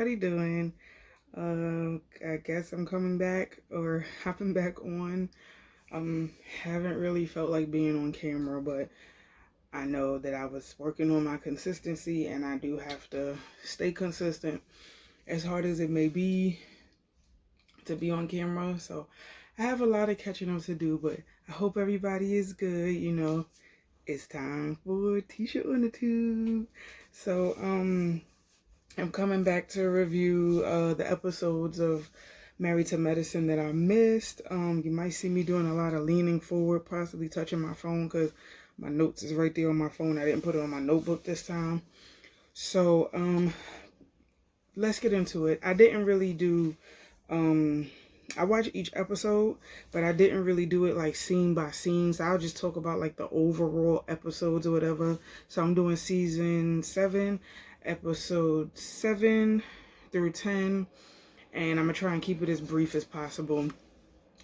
everybody doing? I guess I'm coming back or hopping back on. Haven't really felt like being on camera, but I know that I was working on my consistency and I do have to stay consistent as hard as it may be to be on camera. So I have a lot of catching up to do, but I hope everybody is good. It's time for Tisha on the Tube. So, I'm coming back to review the episodes of Married to Medicine that I missed. You might see me doing a lot of leaning forward, possibly touching my phone because my notes is right there on my phone. I didn't put it on my notebook this time. So let's get into it. I didn't really do, I watched each episode, but I didn't really do it like scene by scene. So I'll just talk about like the overall episodes or whatever. So I'm doing season 7, episode 7 through 10, and I'm gonna try and keep it as brief as possible.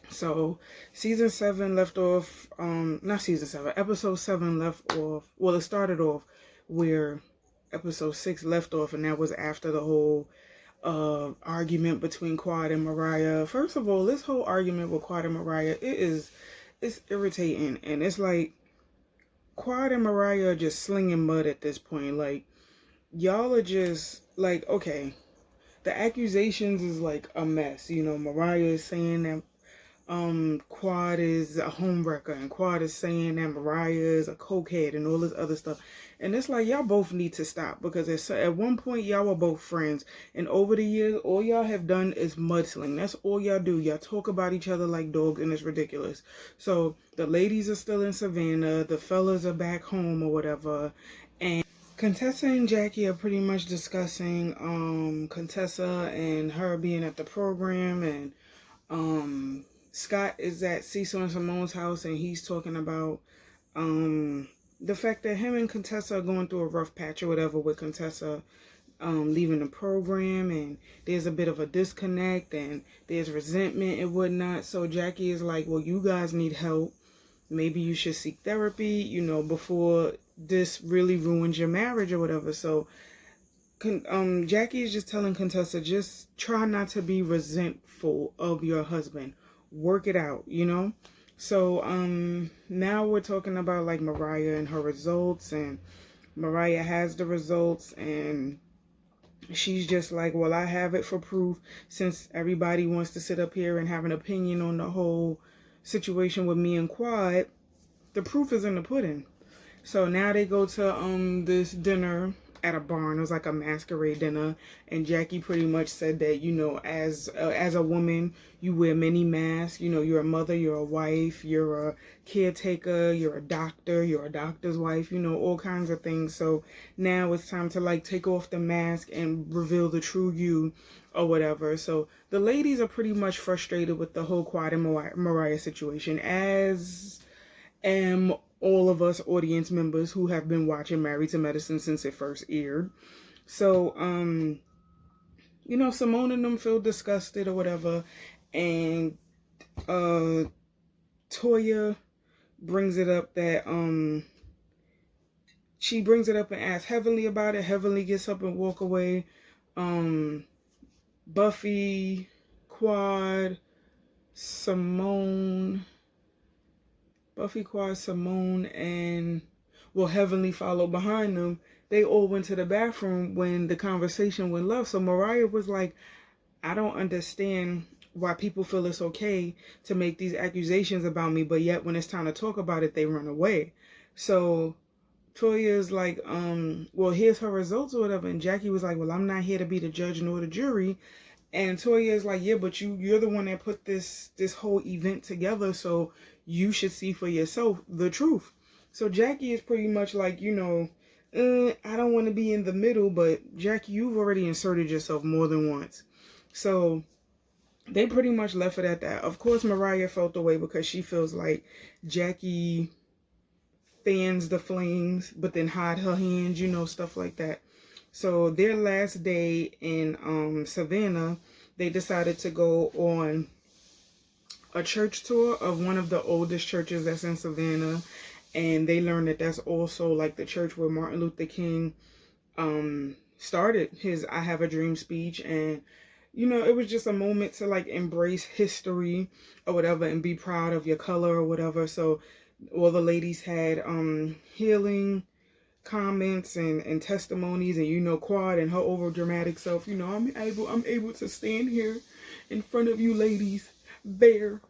So season 7 left off, not season 7, episode 7 left off, well, it started off where episode 6 left off, and that was after the whole argument between Quad and Mariah. First of all, this whole argument with Quad and Mariah, it's irritating, and it's like Quad and Mariah are just slinging mud at this point. Like, y'all are just like, okay, the accusations is like a mess. Mariah is saying that Quad is a homewrecker, and Quad is saying that Mariah is a cokehead and all this other stuff. And it's like, y'all both need to stop, because at one point y'all were both friends, and over the years all y'all have done is mudsling. That's all y'all do. Y'all talk about each other like dogs, and it's ridiculous. So the ladies are still in Savannah, the fellas are back home or whatever, and Contessa and Jackie are pretty much discussing Contessa and her being at the program, and Scott is at Cecil and Simone's house, and he's talking about the fact that him and Contessa are going through a rough patch or whatever, with Contessa leaving the program, and there's a bit of a disconnect, and there's resentment and whatnot. So Jackie is like, well, you guys need help. Maybe you should seek therapy, before this really ruins your marriage or whatever. So Jackie is just telling Contessa, just try not to be resentful of your husband. Work it out. So now we're talking about like Mariah and her results, and Mariah has the results, and she's just like, well, I have it for proof, since everybody wants to sit up here and have an opinion on the whole situation with me and Quad. The proof is in the pudding. So now they go to this dinner at a barn. It was like a masquerade dinner, and Jackie pretty much said that, as a woman, you wear many masks. You're a mother, you're a wife, you're a caretaker, you're a doctor, you're a doctor's wife, all kinds of things. So now it's time to like take off the mask and reveal the true you or whatever. So the ladies are pretty much frustrated with the whole Quad and Mariah situation, as am all of us audience members who have been watching Married to Medicine since it first aired. So, Simone and them feel disgusted or whatever, and Toya brings it up that she brings it up and asks Heavenly about it. Heavenly gets up and walk away. Buffy, Quad, Simone, and Heavenly followed behind them. They all went to the bathroom when the conversation went left. So Mariah was like, I don't understand why people feel it's okay to make these accusations about me, but yet when it's time to talk about it, they run away. So Toya is like, here's her results or whatever. And Jackie was like, well, I'm not here to be the judge nor the jury. And Toya is like, yeah, but you're the one that put this whole event together, so you should see for yourself the truth. So Jackie is pretty much like, I don't want to be in the middle, but Jackie, you've already inserted yourself more than once. So they pretty much left it at that. Of course, Mariah felt the way because she feels like Jackie fans the flames, but then hide her hands, stuff like that. So their last day in Savannah, they decided to go on a church tour of one of the oldest churches that's in Savannah. And they learned that that's also like the church where Martin Luther King started his I Have a Dream speech. And it was just a moment to like embrace history or whatever and be proud of your color or whatever. So all the ladies had healing comments and testimonies, and Quad and her over dramatic self, I'm able to stand here in front of you ladies bare,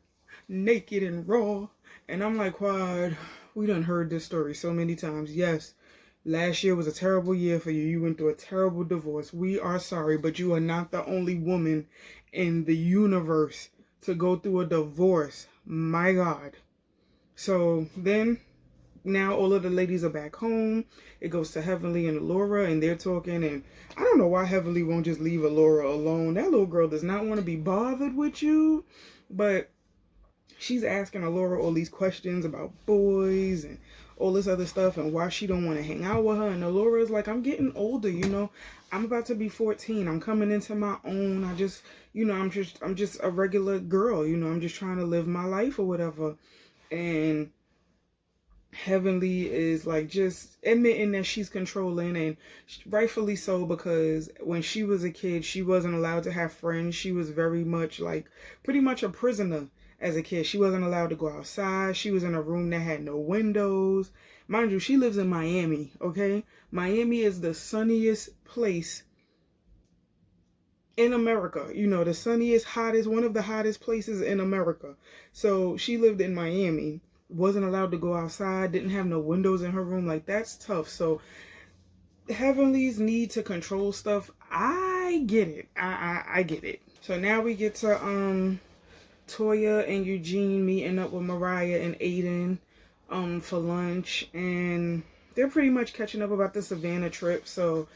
naked and raw. And I'm like, Quad, we done heard this story so many times. Yes, last year was a terrible year for you. You went through a terrible divorce. We are sorry, but you are not the only woman in the universe to go through a divorce. My God. So then, now all of the ladies are back home. It goes to Heavenly and Allura, and they're talking. And I don't know why Heavenly won't just leave Allura alone. That little girl does not want to be bothered with you. But she's asking Allura all these questions about boys and all this other stuff and why she don't want to hang out with her. And Allura's like, I'm getting older, I'm about to be 14. I'm coming into my own. I just, I'm just a regular girl, I'm just trying to live my life or whatever. And Heavenly is like just admitting that she's controlling, and rightfully so, because when she was a kid, she wasn't allowed to have friends. She was very much like pretty much a prisoner as a kid. She wasn't allowed to go outside. She was in a room that had no windows. Mind you, she lives in Miami, okay? Miami is the sunniest place in America. The sunniest, hottest, one of the hottest places in America. So she lived in Miami, wasn't allowed to go outside, didn't have no windows in her room. Like, that's tough. So Heavenly's need to control stuff, I get it. I get it. So now we get to Toya and Eugene meeting up with Mariah and Aiden for lunch, and they're pretty much catching up about the Savannah trip. So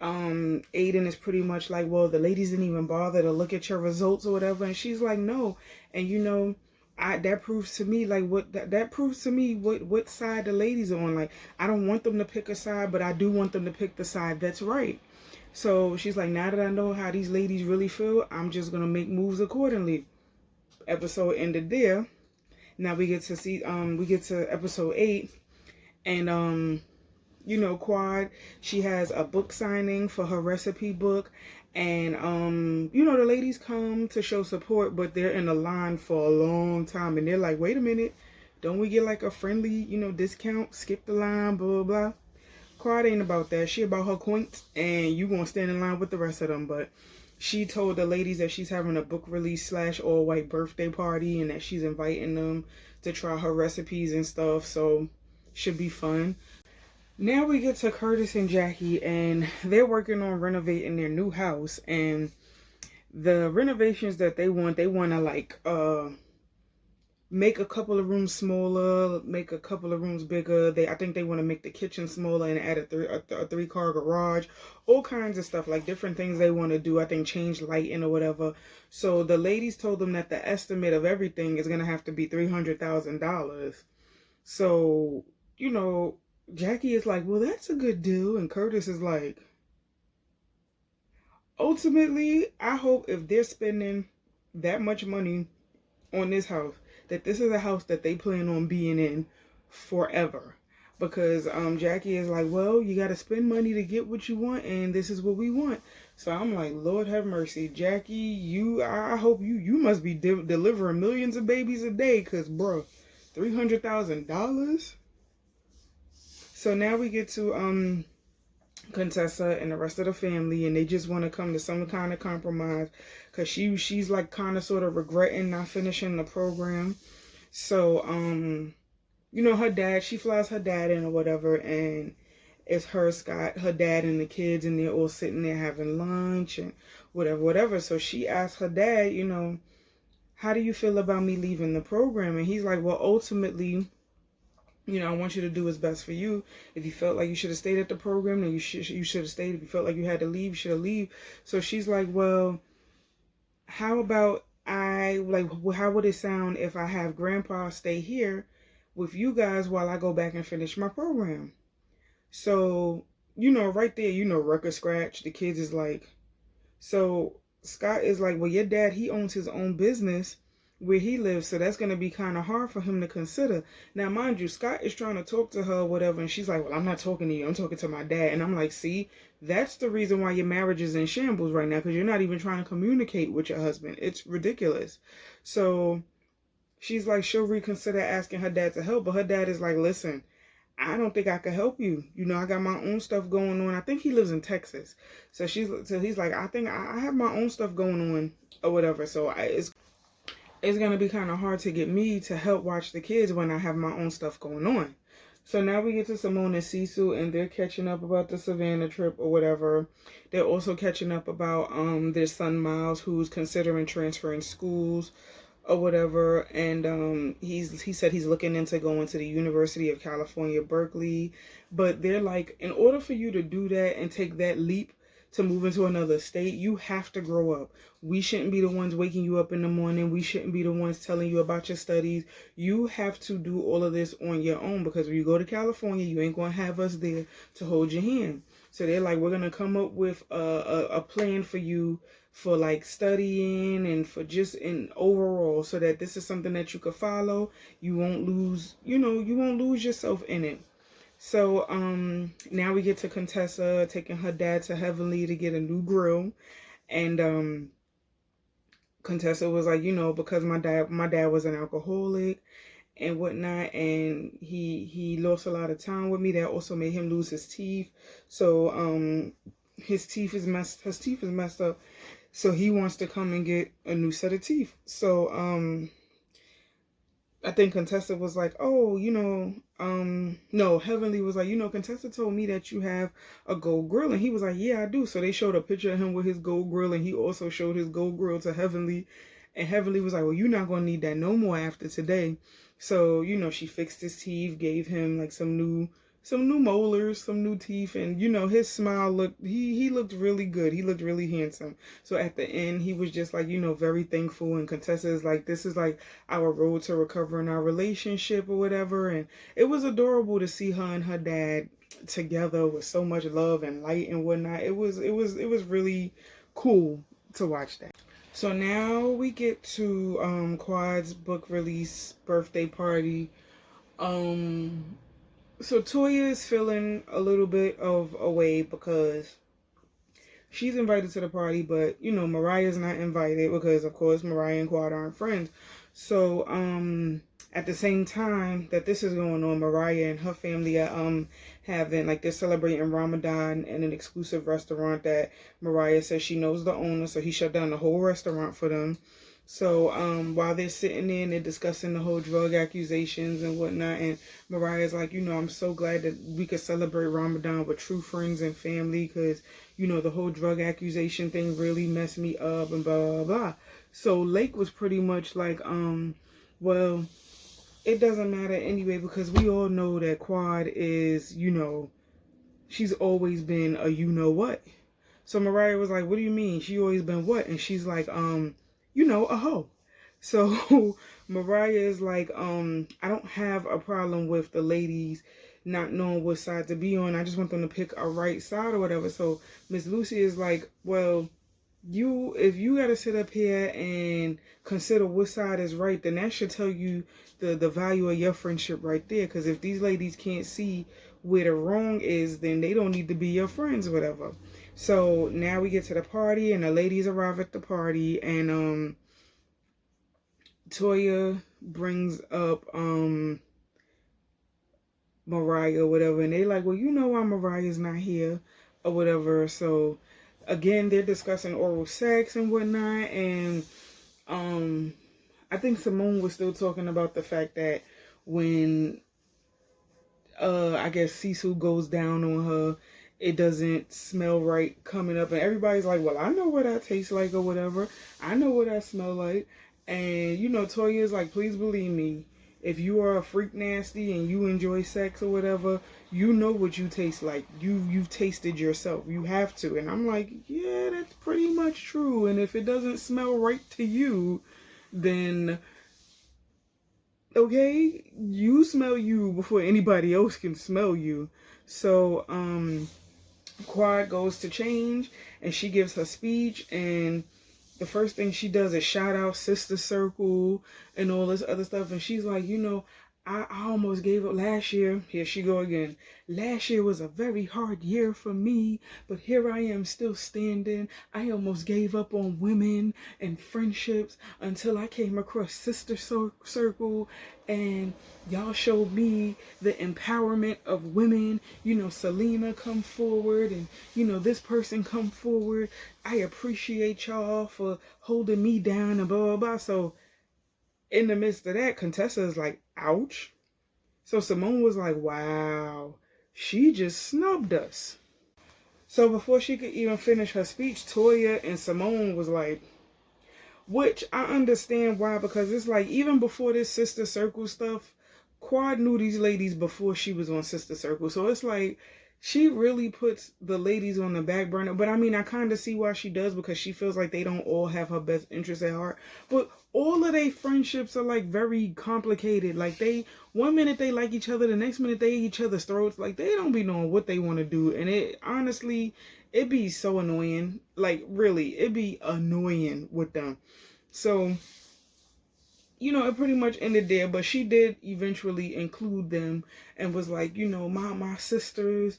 Aiden is pretty much like, well, the ladies didn't even bother to look at your results or whatever. And she's like, no. And that proves to me like that proves to me what side the ladies are on. Like, I don't want them to pick a side, but I do want them to pick the side that's right. So she's like, now that I know how these ladies really feel, I'm just gonna make moves accordingly. Episode ended there. Now we get to episode 8, and Quad, she has a book signing for her recipe book, and the ladies come to show support, but they're in a line for a long time, and they're like, wait a minute, don't we get like a friendly discount? Skip the line, blah blah blah. Quad ain't about that. She about her coins, and you gonna stand in line with the rest of them. But she told the ladies that she's having a book release / all white birthday party, and that she's inviting them to try her recipes and stuff, so should be fun. Now we get to Curtis and Jackie, and they're working on renovating their new house. And the renovations that they want to like make a couple of rooms smaller, make a couple of rooms bigger. I think they want to make the kitchen smaller and add a 3-car garage, all kinds of stuff, like different things they want to do. I think change lighting or whatever. So the ladies told them that the estimate of everything is going to have to be $300,000. So, Jackie is like, well, that's a good deal. And Curtis is like, ultimately, I hope if they're spending that much money on this house, that this is a house that they plan on being in forever. Because Jackie is like, well, you got to spend money to get what you want, and this is what we want. So I'm like, Lord have mercy. Jackie, I hope you must be delivering millions of babies a day, because, bro, $300,000? So now we get to Contessa and the rest of the family, and they just want to come to some kind of compromise, because she's like kind of sort of regretting not finishing the program. So her dad, she flies her dad in or whatever, and it's her, Scott, her dad, and the kids, and they're all sitting there having lunch and whatever. So she asks her dad, how do you feel about me leaving the program? And he's like, well, ultimately, I want you to do what's best for you. If you felt like you should have stayed at the program, then you should have stayed. If you felt like you had to leave, you should have leave. So she's like, well, how about how would it sound if I have Grandpa stay here with you guys while I go back and finish my program? So, right there, record scratch. The kids is like, so Scott is like, well, your dad, he owns his own business. where he lives, so that's going to be kind of hard for him to consider. Now, mind you, Scott is trying to talk to her or whatever, and she's like, well, I'm not talking to you, I'm talking to my dad. And I'm like, see, that's the reason why your marriage is in shambles right now, because you're not even trying to communicate with your husband. It's ridiculous. So she's like, she'll reconsider asking her dad to help, but her dad is like, listen, I don't think I could help you. You know, I got my own stuff going on. I think he lives in Texas. So he's like, I think I have my own stuff going on or whatever. So it's going to be kind of hard to get me to help watch the kids when I have my own stuff going on. So now we get to Simone and Cecil, and they're catching up about the Savannah trip or whatever. They're also catching up about their son Miles, who's considering transferring schools or whatever. And he said he's looking into going to the University of California, Berkeley. But they're like, in order for you to do that and take that leap to move into another state, you have to grow up. We shouldn't be the ones waking you up in the morning. We shouldn't be the ones telling you about your studies. You have to do all of this on your own, because when you go to California, you ain't going to have us there to hold your hand. So they're like, we're going to come up with a plan for you for like studying and for just in overall, so that this is something that you could follow. You won't lose, you won't lose yourself in it. So now we get to Contessa taking her dad to Heavenly to get a new grill. And Contessa was like, because my dad was an alcoholic and whatnot, and he lost a lot of time with me. That also made him lose his teeth. So his teeth is messed up. So he wants to come and get a new set of teeth. So I think Contessa was like, oh, no, Heavenly was like, Contessa told me that you have a gold grill. And he was like, yeah, I do. So they showed a picture of him with his gold grill, and he also showed his gold grill to Heavenly. And Heavenly was like, well, you're not going to need that no more after today. So, she fixed his teeth, gave him like some new molars, some new teeth, and his smile he looked really good. He looked really handsome. So at the end, he was just like, very thankful. And Contessa is like, this is like our road to recovering our relationship or whatever. And it was adorable to see her and her dad together with so much love and light and whatnot. It was really cool to watch that. So now we get to Quad's book release birthday party. So Toya is feeling a little bit of a way because she's invited to the party, but Mariah's not invited because, of course, Mariah and Quad aren't friends. So at the same time that this is going on, Mariah and her family are having, like, they're celebrating Ramadan in an exclusive restaurant that Mariah says she knows the owner, so he shut down the whole restaurant for them. So while they're sitting there and they're discussing the whole drug accusations and whatnot, and Mariah's like, I'm so glad that we could celebrate Ramadan with true friends and family, because, the whole drug accusation thing really messed me up and blah, blah, blah. So Lake was pretty much like, well, it doesn't matter anyway, because we all know that Quad is, she's always been a you-know-what. So Mariah was like, what do you mean? She always been what? And she's like, a hoe. So Mariah is like, I don't have a problem with the ladies not knowing what side to be on. I just want them to pick a right side or whatever. So Miss Lucy is like, well, if you got to sit up here and consider what side is right, then that should tell you the value of your friendship right there. Because if these ladies can't see where the wrong is, then they don't need to be your friends or whatever. So now we get to the party, and the ladies arrive at the party, and Toya brings up Mariah or whatever, and they like, well, why Mariah's not here or whatever. So again, they're discussing oral sex and whatnot, and I think Simone was still talking about the fact that when I guess Cecil goes down on her, it doesn't smell right coming up, and everybody's like, well, I know what that tastes like or whatever. I know what that smell like. And Toya is like, please believe me, if you are a freak nasty and you enjoy sex or whatever, you know what you taste like. You've tasted yourself. You have to. And I'm like, yeah, that's pretty much true. And if it doesn't smell right to you, then okay, you smell you before anybody else can smell you. So Quad goes to change, and she gives her speech, and the first thing she does is shout out Sister Circle and all this other stuff. And she's like, I almost gave up last year. Here she go again. Last year was a very hard year for me, but here I am still standing. I almost gave up on women and friendships until I came across Sister Circle, and y'all showed me the empowerment of women. Selena come forward, and this person come forward. I appreciate y'all for holding me down and blah blah blah. So in the midst of that, Contessa is like, ouch. So Simone was like, wow, she just snubbed us. So before she could even finish her speech, Toya and Simone was like, which I understand why, because it's like, even before this Sister Circle stuff, Quad knew these ladies before she was on Sister Circle. So it's like, she really puts the ladies on the back burner. But I mean, I kind of see why she does, because she feels like they don't all have her best interests at heart. But all of their friendships are like very complicated. Like, one minute they like each other, the next minute they each other's throats. Like, they don't be knowing what they want to do. And it honestly, it be so annoying. Like, really, it be annoying with them. So, it pretty much ended there, but she did eventually include them and was like, my sisters,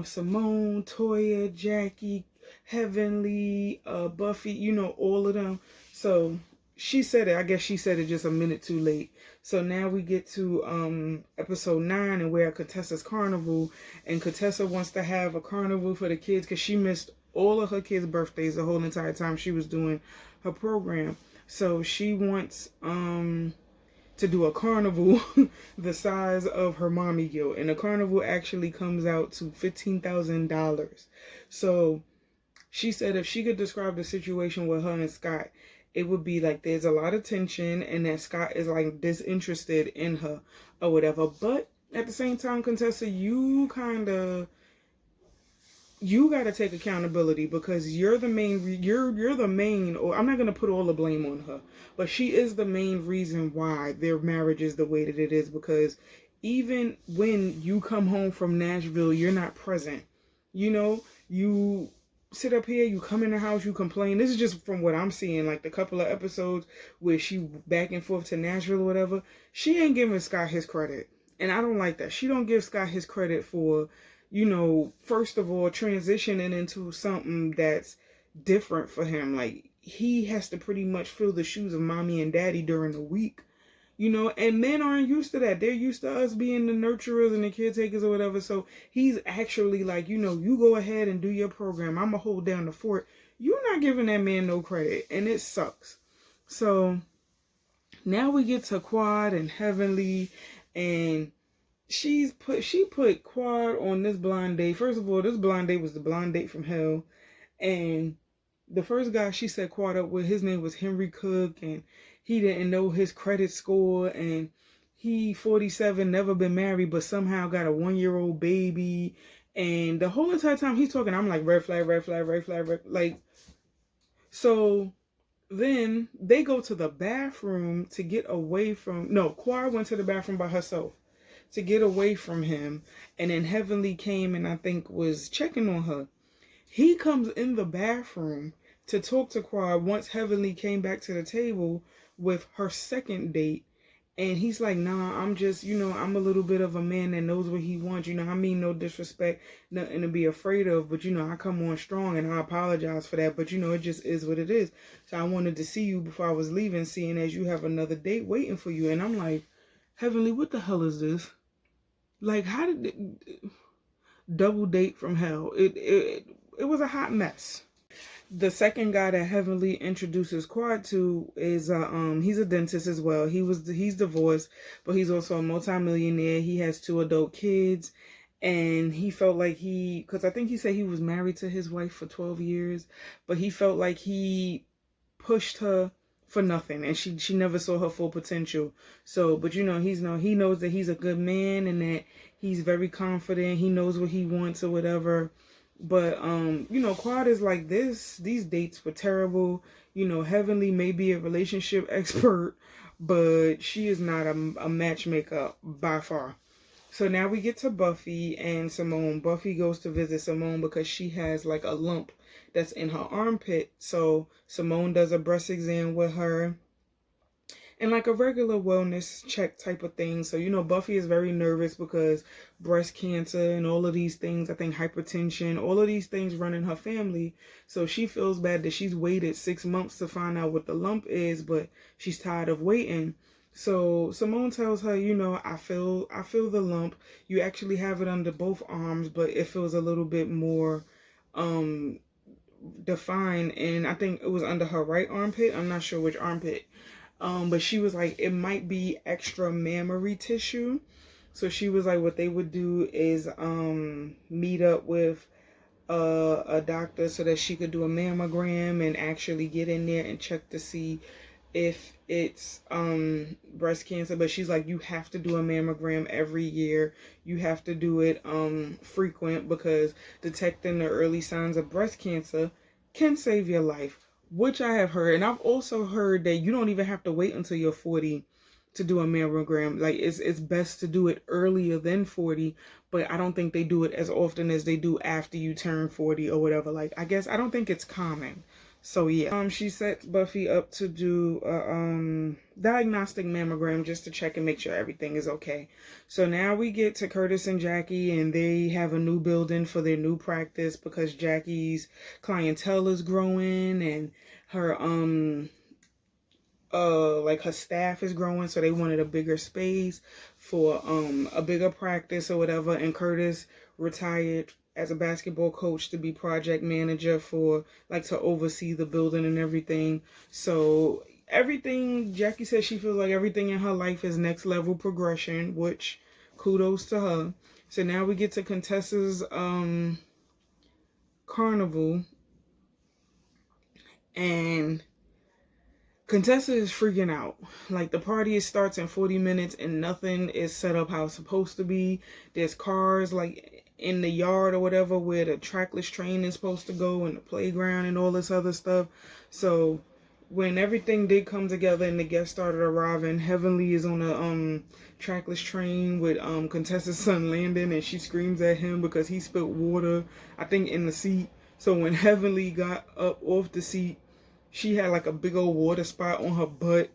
Simone, Toya, Jackie, Heavenly, Buffy, all of them. So she said it. I guess she said it just a minute too late. So now we get to episode 9, and we're at Contessa's carnival, and Contessa wants to have a carnival for the kids because she missed all of her kids' birthdays the whole entire time she was doing her program. So she wants to do a carnival the size of her mommy guild. And the carnival actually comes out to $15,000. So she said if she could describe the situation with her and Scott, it would be like there's a lot of tension and that Scott is like disinterested in her or whatever. But at the same time, Contessa, you got to take accountability, because you're the main, or I'm not going to put all the blame on her, but she is the main reason why their marriage is the way that it is, because even when you come home from Nashville, you're not present. You sit up here, you come in the house, you complain. This is just from what I'm seeing, like the couple of episodes where she back and forth to Nashville or whatever. She ain't giving Scott his credit. And I don't like that. She don't give Scott his credit for, first of all, transitioning into something that's different for him. Like, he has to pretty much fill the shoes of mommy and daddy during the week, and men aren't used to that. They're used to us being the nurturers and the caretakers or whatever. So he's actually like, you go ahead and do your program. I'm going to hold down the fort. You're not giving that man no credit, and it sucks. So now we get to Quad and Heavenly, and she put Quad on this blind date. First of all, this blind date was the blind date from hell. And the first guy she set Quad up with, his name was Henry Cook, and he didn't know his credit score, and he 47, never been married, but somehow got a 1-year-old baby. And the whole entire time he's talking, I'm like, red flag, red flag, red flag, red. Like, so then they go to the bathroom to get away from, no, Quad went to the bathroom by herself to get away from him. And then Heavenly came and I think was checking on her. He comes in the bathroom to talk to Quad once Heavenly came back to the table with her second date. And he's like, nah, I'm just, I'm a little bit of a man that knows what he wants. I mean, no disrespect, nothing to be afraid of. But, I come on strong, and I apologize for that. But, it just is what it is. So I wanted to see you before I was leaving, seeing as you have another date waiting for you. And I'm like, Heavenly, what the hell is this? Like, how did it, double date from hell? It was a hot mess. The second guy that Heavenly introduces Quad to is he's a dentist as well. He's divorced, but he's also a multimillionaire. He has 2 adult kids, and he felt like because I think he said he was married to his wife for 12 years, but he felt like he pushed her for nothing, and she never saw her full potential. So, but he knows that he's a good man and that he's very confident. He knows what he wants or whatever. But Quad is like this. These dates were terrible. Heavenly may be a relationship expert, but she is not a matchmaker by far. So now we get to Buffy and Simone. Buffy goes to visit Simone because she has like a lump that's in her armpit. So Simone does a breast exam with her and like a regular wellness check type of thing. So, Buffy is very nervous because breast cancer and all of these things, I think hypertension, all of these things run in her family. So she feels bad that she's waited 6 months to find out what the lump is, but she's tired of waiting. So Simone tells her, I feel the lump. You actually have it under both arms, but it feels a little bit more um defined, and I think it was under her right armpit. I'm not sure which armpit. But she was like, it might be extra mammary tissue. So she was like, what they would do is meet up with a doctor so that she could do a mammogram and actually get in there and check to see if it's breast cancer. But she's like, you have to do a mammogram every year. You have to do it frequent, because detecting the early signs of breast cancer can save your life, which I have heard. And I've also heard that you don't even have to wait until you're 40 to do a mammogram. Like, it's best to do it earlier than 40, but I don't think they do it as often as they do after you turn 40 or whatever. Like, I don't think it's common. So yeah, she sets Buffy up to do a diagnostic mammogram just to check and make sure everything is okay. So now we get to Curtis and Jackie, and they have a new building for their new practice because Jackie's clientele is growing, and her like her staff is growing, so they wanted a bigger space for a bigger practice or whatever. And Curtis retired as a basketball coach to be project manager for, like, to oversee the building and everything. So everything, Jackie says she feels like everything in her life is next level progression, which kudos to her. So now we get to Contessa's carnival, and Contessa is freaking out. Like, the party starts in 40 minutes and nothing is set up how it's supposed to be. There's cars like in the yard or whatever where the trackless train is supposed to go, and the playground and all this other stuff. So when everything did come together and the guests started arriving, Heavenly is on a trackless train with Contessa's son Landon, and she screams at him because he spilled water, I think, in the seat. So when Heavenly got up off the seat, she had like a big old water spot on her butt.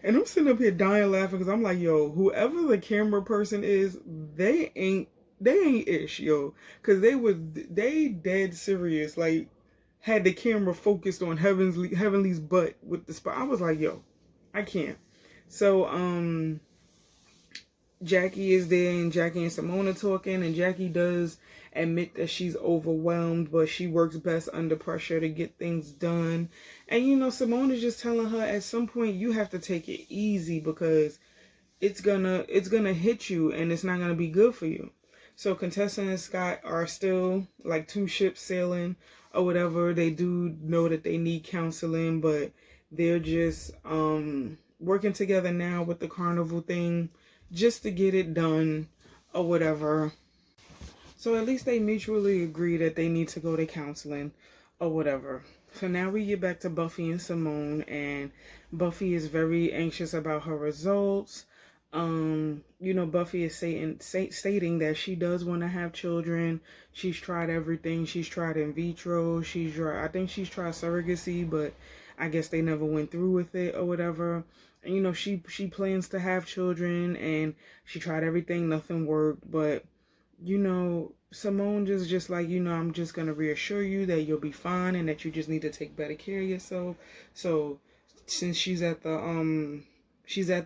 And I'm sitting up here dying laughing because I'm like, yo, whoever the camera person is, they ain't ish, yo. Because they dead serious. Like, had the camera focused on Heavenly's butt with the spot. I was like, yo, I can't. So, Jackie is there, and Jackie and Simone are talking, and Jackie does admit that she's overwhelmed, but she works best under pressure to get things done. And Simone is just telling her, at some point you have to take it easy because it's gonna hit you and it's not gonna be good for you. So Contessa and Scott are still like two ships sailing or whatever. They do know that they need counseling, but they're just working together now with the carnival thing just to get it done or whatever. So at least they mutually agree that they need to go to counseling or whatever. So now we get back to Buffy and Simone, and Buffy is very anxious about her results. Buffy is stating that she does want to have children. She's tried everything. She's tried in vitro. I think she's tried surrogacy, but I guess they never went through with it or whatever. And she plans to have children, and she tried everything. Nothing worked, but Simone just like, I'm just going to reassure you that you'll be fine and that you just need to take better care of yourself. So since she's at the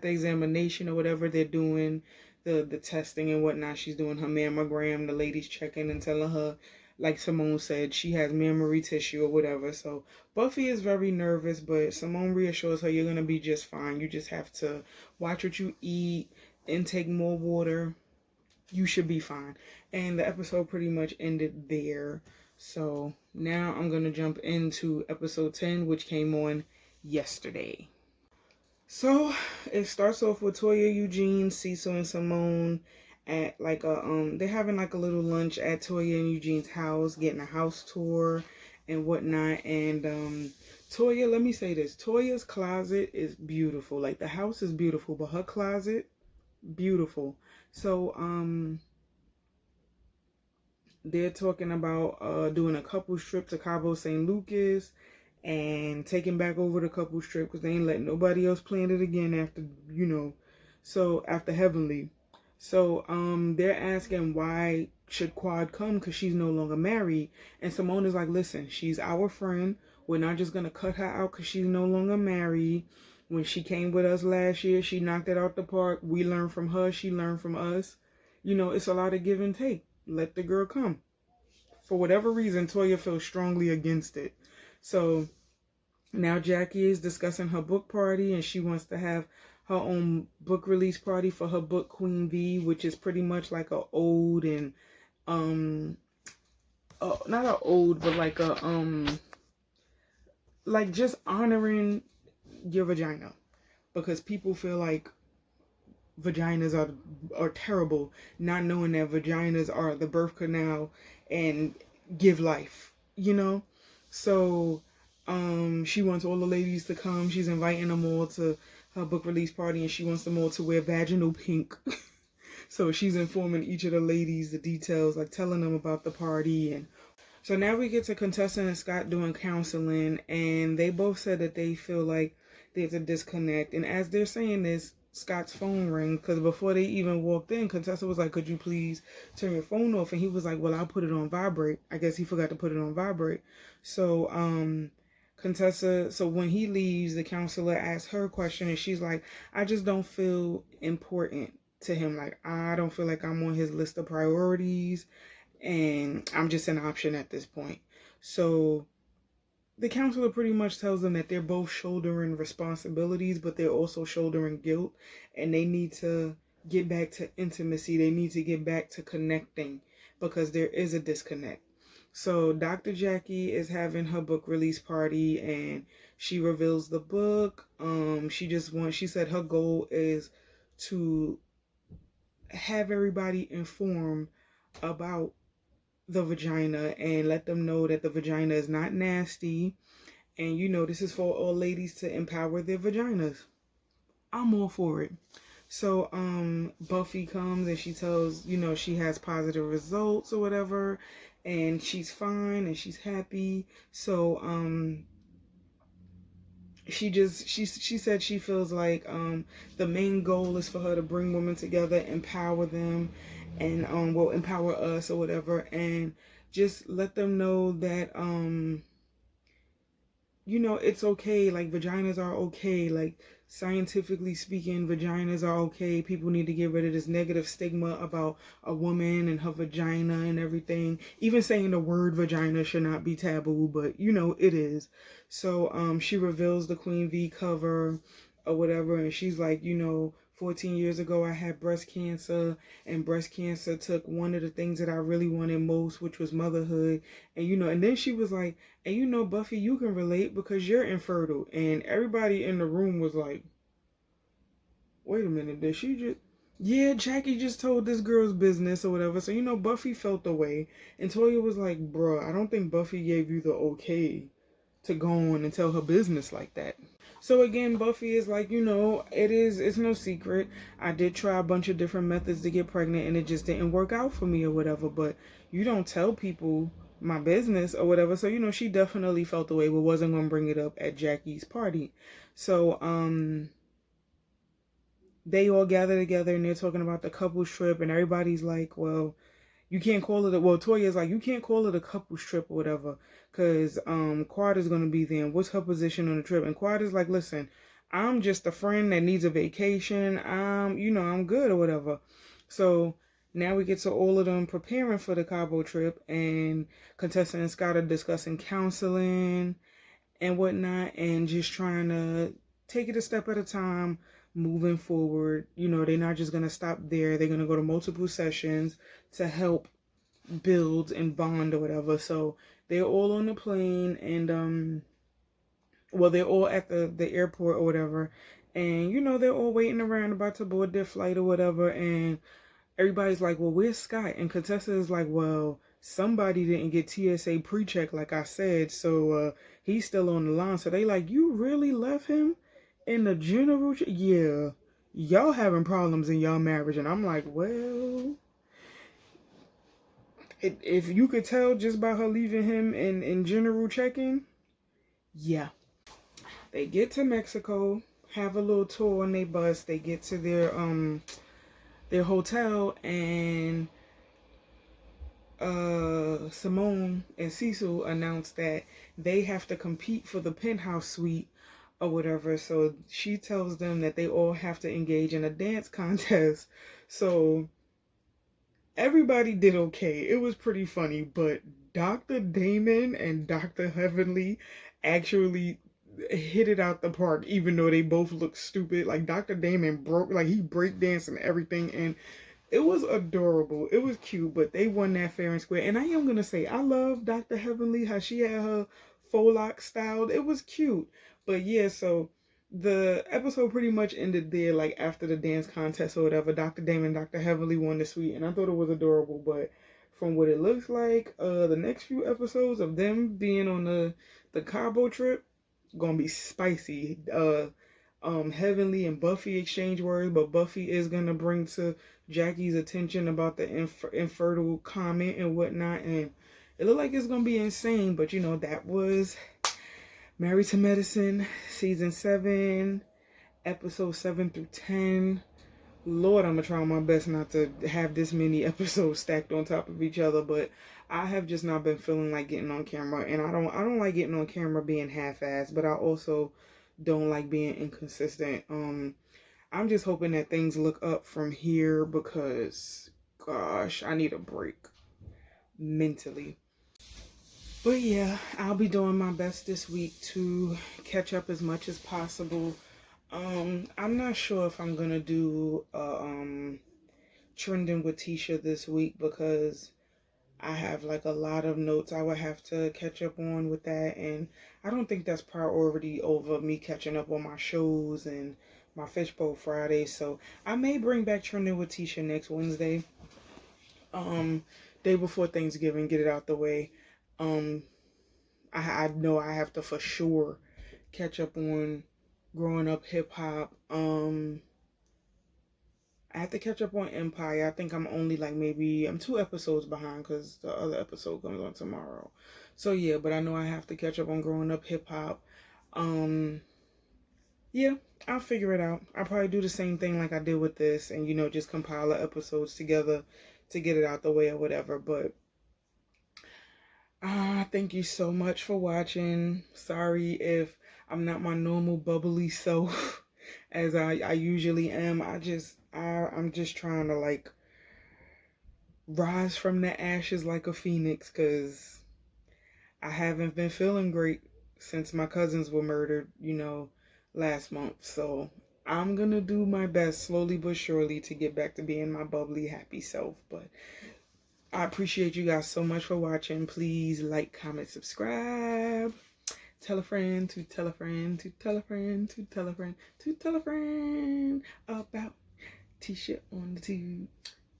examination or whatever they're doing, the testing and whatnot, she's doing her mammogram. The lady's checking and telling her, like Simone said, she has mammary tissue or whatever. So Buffy is very nervous, but Simone reassures her, you're going to be just fine. You just have to watch what you eat, intake more water. You should be fine. And the episode pretty much ended there. So now I'm going to jump into episode 10, which came on yesterday. So it starts off with Toya, Eugene, Cecil, and Simone at like they're having like a little lunch at Toya and Eugene's house, getting a house tour and whatnot. And Toya, let me say this, Toya's closet is beautiful. Like, the house is beautiful, but her closet, beautiful. So they're talking about doing a couples trip to Cabo San Lucas and taking back over the couples trip because they ain't letting nobody else plan it again after, so after Heavenly. So they're asking why should Quad come because she's no longer married. And Simone is like, listen, she's our friend. We're not just going to cut her out because she's no longer married. When she came with us last year, she knocked it out the park. We learned from her. She learned from us. It's a lot of give and take. Let the girl come. For whatever reason, Toya feels strongly against it. So now Jackie is discussing her book party and she wants to have her own book release party for her book Queen V, which is pretty much like a ode and not a ode, but like a like just honoring your vagina, because people feel like vaginas are terrible, not knowing that vaginas are the birth canal and give life, So she wants all the ladies to come. She's inviting them all to her book release party and she wants them all to wear vaginal pink. So she's informing each of the ladies the details, like telling them about the party. And so now we get to Contessa and Scott doing counseling, and they both said that they feel like there's a disconnect. And as they're saying this, Scott's phone rang, because before they even walked in, Contessa was like, could you please turn your phone off? And he was like, well, I'll put it on vibrate. I guess he forgot to put it on vibrate. So Contessa, so when he leaves, the counselor asks her a question and she's like, I just don't feel important to him. Like, I don't feel like I'm on his list of priorities and I'm just an option at this point. So the counselor pretty much tells them that they're both shouldering responsibilities, but they're also shouldering guilt, and they need to get back to intimacy. They need to get back to connecting because there is a disconnect. So Dr. Jackie is having her book release party and she reveals the book. She said her goal is to have everybody informed about the vagina and let them know that the vagina is not nasty. And this is for all ladies to empower their vaginas. I'm all for it. So Buffy comes and she tells, she has positive results or whatever, and she's fine and she's happy. So she said she feels like the main goal is for her to bring women together, empower them, and empower us or whatever, and just let them know that it's okay. Like, vaginas are okay. Like, scientifically speaking, vaginas are okay. People need to get rid of this negative stigma about a woman and her vagina and everything. Even saying the word vagina should not be taboo, but it is. So she reveals the Queen V cover or whatever, and she's like, 14 years ago I had breast cancer, and breast cancer took one of the things that I really wanted most, which was motherhood. And then she was like, and Buffy, you can relate because you're infertile. And everybody in the room was like, wait a minute, did she just... Yeah, Jackie just told this girl's business or whatever. So, Buffy felt the way. And Toya was like, bruh, I don't think Buffy gave you the okay to go on and tell her business like that. So again, Buffy is like, it's no secret. I did try a bunch of different methods to get pregnant and it just didn't work out for me or whatever. But you don't tell people my business or whatever. So, she definitely felt the way, but wasn't going to bring it up at Jackie's party. So, they all gather together and they're talking about the couples trip, and everybody's like, well, you can't call it Toya's like, you can't call it a couples trip or whatever, because Quad is going to be there, and what's her position on the trip? And Quad is like, listen, I'm just a friend that needs a vacation. I'm good or whatever. So now we get to all of them preparing for the Cabo trip, and Contessa and Scott are discussing counseling and whatnot, and just trying to take it a step at a time, moving forward. They're not just going to stop there. They're going to go to multiple sessions to help build and bond or whatever. So they're all on the plane, and they're all at the airport or whatever, and they're all waiting around about to board their flight or whatever, and everybody's like, well, where's Scott? And Contessa is like, well, somebody didn't get TSA pre-check like I said, so he's still on the line. So they like, you really left him in the general? Yeah, y'all having problems in y'all marriage. And I'm like, well, if you could tell just by her leaving him in general check-in, yeah. They get to Mexico, have a little tour on their bus. They get to their hotel, and Simone and Cecil announced that they have to compete for the penthouse suite or whatever. So she tells them that they all have to engage in a dance contest. So everybody did okay. It was pretty funny, but Dr. Damon and Dr. Heavenly actually hit it out the park, even though they both look stupid. Like Dr. Damon he break danced and everything, and it was adorable. It was cute, but they won that fair and square. And I am gonna say, I love Dr. Heavenly, how she had her faux lock styled. It was cute. But yeah, so the episode pretty much ended there, like after the dance contest or whatever. Dr. Damon, Dr. Heavenly won the suite, and I thought it was adorable. But from what it looks like, the next few episodes of them being on the Cabo trip gonna be spicy. Heavenly and Buffy exchange words, but Buffy is gonna bring to Jackie's attention about the infertile comment and whatnot, and it looked like it's gonna be insane. But you know, that was Married to Medicine season 7, episode 7 through 10. Lord, I'm gonna try my best not to have this many episodes stacked on top of each other, but I have just not been feeling like getting on camera, and I don't like getting on camera being half-assed, but I also don't like being inconsistent. I'm just hoping that things look up from here because, gosh, I need a break mentally. But yeah, I'll be doing my best this week to catch up as much as possible. I'm not sure if I'm gonna do trending with Tisha this week because I have like a lot of notes I would have to catch up on with that, and I don't think that's priority over me catching up on my shows and my Fishbowl Friday. So I may bring back trending with Tisha next Wednesday, day before Thanksgiving, get it out the way. I know I have to for sure catch up on growing up hip hop. I have to catch up on Empire. I think I'm only like I'm 2 episodes behind because the other episode comes on tomorrow. So yeah, but I know I have to catch up on growing up hip hop. Yeah, I'll figure it out. I'll probably do the same thing like I did with this, and just compile the episodes together to get it out the way or whatever. But thank you so much for watching. Sorry if I'm not my normal bubbly self as I usually am. I'm just trying to like rise from the ashes like a phoenix because I haven't been feeling great since my cousins were murdered, last month. So I'm gonna do my best slowly but surely to get back to being my bubbly, happy self. But I appreciate you guys so much for watching. Please like, comment, subscribe. Tell a friend to tell a friend to tell a friend to tell a friend to tell a friend about Tisha on the tube.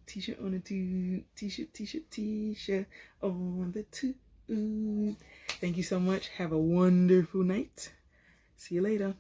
Tisha on the tube. Tisha on the tube. Thank you so much. Have a wonderful night. See you later.